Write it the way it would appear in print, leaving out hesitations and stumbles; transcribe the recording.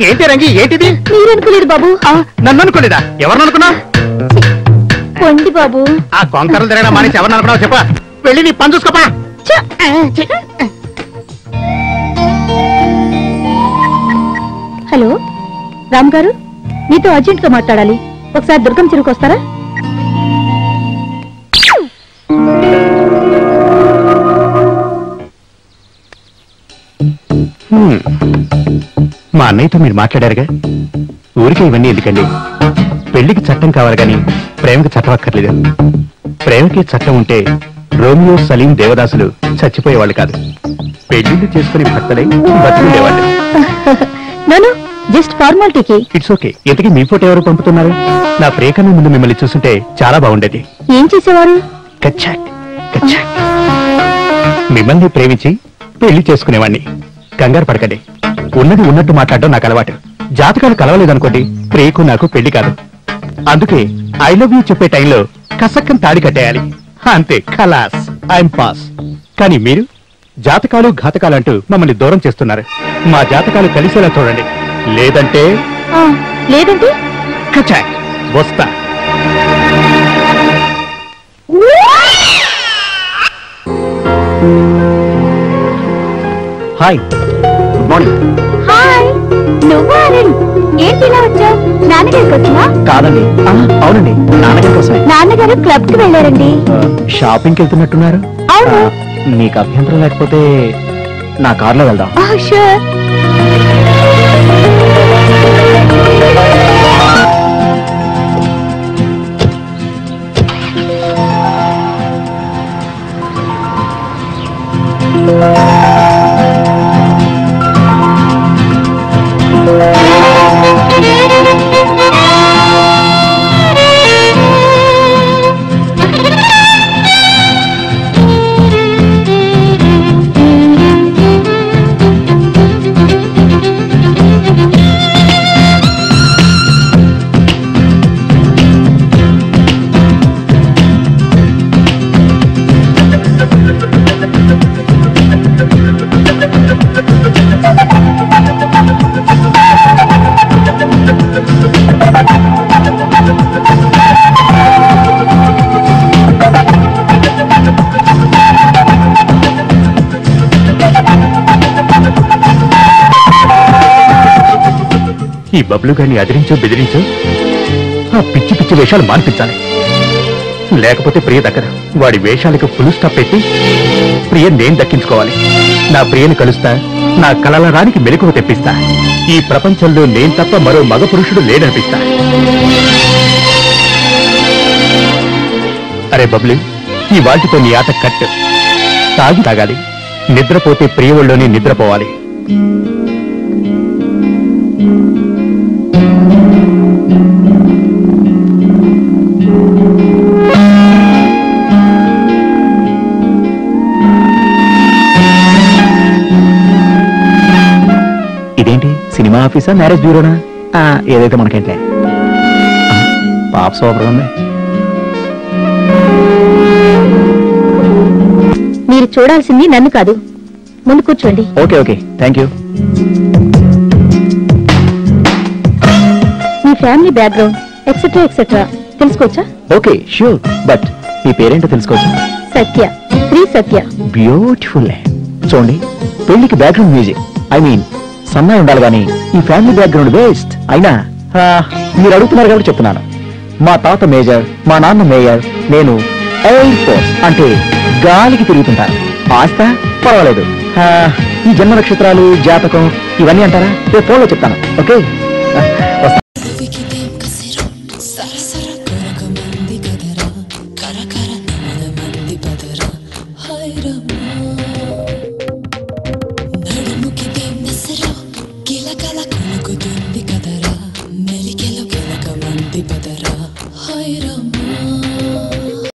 ఏంటి రంగి ఏంటిది? మీరు అనుకోలేదు బాబు. నన్ను అనుకోలేదా? ఎవరిని అనుకున్నావు? పొండి బాబు. ఆ కొంకరలు తిరగడం మానేసి ఎవరిని అనుకున్నావు చెప్పా. వెళ్ళి నీ పని చూసుకోపా. హలో రామ్ గారు, మీతో అర్జెంట్ గా మాట్లాడాలి. ఒకసారి దుర్గం చెరువుకు వస్తారా? మా అన్నయ్యతో మీరు మాట్లాడారుగా, ఊరికే ఇవన్నీ ఎందుకండి? పెళ్లికి చట్టం కావాలి కానీ ప్రేమకి చట్టం అక్కర్లేదు. ప్రేమకి చట్టం ఉంటే రోమియో సలీం దేవదాసులు చచ్చిపోయేవాళ్ళు కాదు, పెళ్లిళ్ళు చేసుకుని భర్తలై బతుకునేవాళ్ళు. నన్ను జస్ట్ ఫార్మాలిటీకి. It's okay. ఇంతకీ మీ ఫోటో ఎవరు పంపుతున్నారు? నా ప్రేకన్నా ముందు మిమ్మల్ని చూస్తుంటే చాలా బాగుండేది. ఏం చేసేవారు? కచ్చాక్ కచ్చాక్. మిమ్మల్ని ప్రేమించి పెళ్లి చేసుకునేవాడిని. కంగారు పడకండి, ఉన్నది ఉన్నట్టు మాట్లాడడం నాకు అలవాటు. జాతకాలు కలవలేదనుకోండి, ప్రేకు నాకు పెళ్లి కాదు. అందుకే ఐ లవ్ యూ చెప్పే టైంలో కసక్కని తాడి కట్టేయాలి, అంతే. ఖలాస్, ఐఎమ్ పాస్. కానీ మీరు జాతకాలు ఘాతకాలు అంటూ మమ్మల్ని దూరం చేస్తున్నారు. మా జాతకాలు కలిసేలా చూడండి, లేదంటే లేదంటే కచాక్ వస్తా. Hi, good morning. హాయ్, నువ్వు అరుణ్. ఏంటి ఇలా వచ్చావు? నాన్నగారికి వచ్చినా? కాదండి, అవునండి, నాన్నగారి కోసమే. నాన్నగారు క్లబ్ కి వెళ్ళారండి. షాపింగ్కి వెళ్తున్నట్టున్నారు. అవును. మీకు అభ్యంతరం లేకపోతే నా కార్లో వెళ్దాం. షూర్. ఈ బబ్లు గారిని అదిరించు బెదిరించు, ఆ పిచ్చి పిచ్చి వేషాలు మాన్పించాలి. లేకపోతే ప్రియ దగ్గర వాడి వేషాలకు ఫుల్ స్టాప్ పెట్టి ప్రియ నేను దక్కించుకోవాలి. నా ప్రియను కలుస్తా, నా కలల రానికి మెలకువ తెప్పిస్తా. ఈ ప్రపంచంలో నేను తప్ప మరో మగ పురుషుడు లేడనిపిస్తా. అరే బబ్లు, ఈ వాటితో నీ ఆట కట్. తాగాలి, నిద్రపోతే ప్రియ ఒళ్ళోనే నిద్రపోవాలి. ఇదేంటి, సినిమా ఆఫీసా మ్యారేజ్ బ్యూరోనా? ఏదైతే మనకైతే పాప సూపర్ ఉంది. మీరు చూడాల్సింది నన్ను కాదు, ముందు కూర్చోండి. Okay okay, thank you. Me family background etcetera etcetera తెలుసుకోవచ్చా? ఓకే ష్యూర్, బట్ మీ పేరేంటో తెలుసుకోవచ్చు? సత్య, శ్రీ సత్య. బ్యూటిఫుల్. చూడండి, పెళ్లికి బ్యాక్గ్రౌండ్ మ్యూజిక్, ఐ మీన్ సన్నాయి ఉండాలి కానీ ఈ ఫ్యామిలీ బ్యాక్గ్రౌండ్ వేస్ట్. అయినా మీరు అడుగుతున్నారు కాబట్టి చెప్తున్నాను. మా తాత మేజర్, మా నాన్న మేయర్, నేను ఎయిర్ ఫోర్స్ అంటే గాలికి తిరుగుతుంటాను. ఆస్తా పర్వాలేదు. ఈ జన్మ నక్షత్రాలు, జాతకం ఇవన్నీ అంటారా? రేపు ఫోన్లో చెప్తాను. ఓకే, వస్తా. మెలికెలో కెలక మంది బదరా హాయ్ రమ్మ.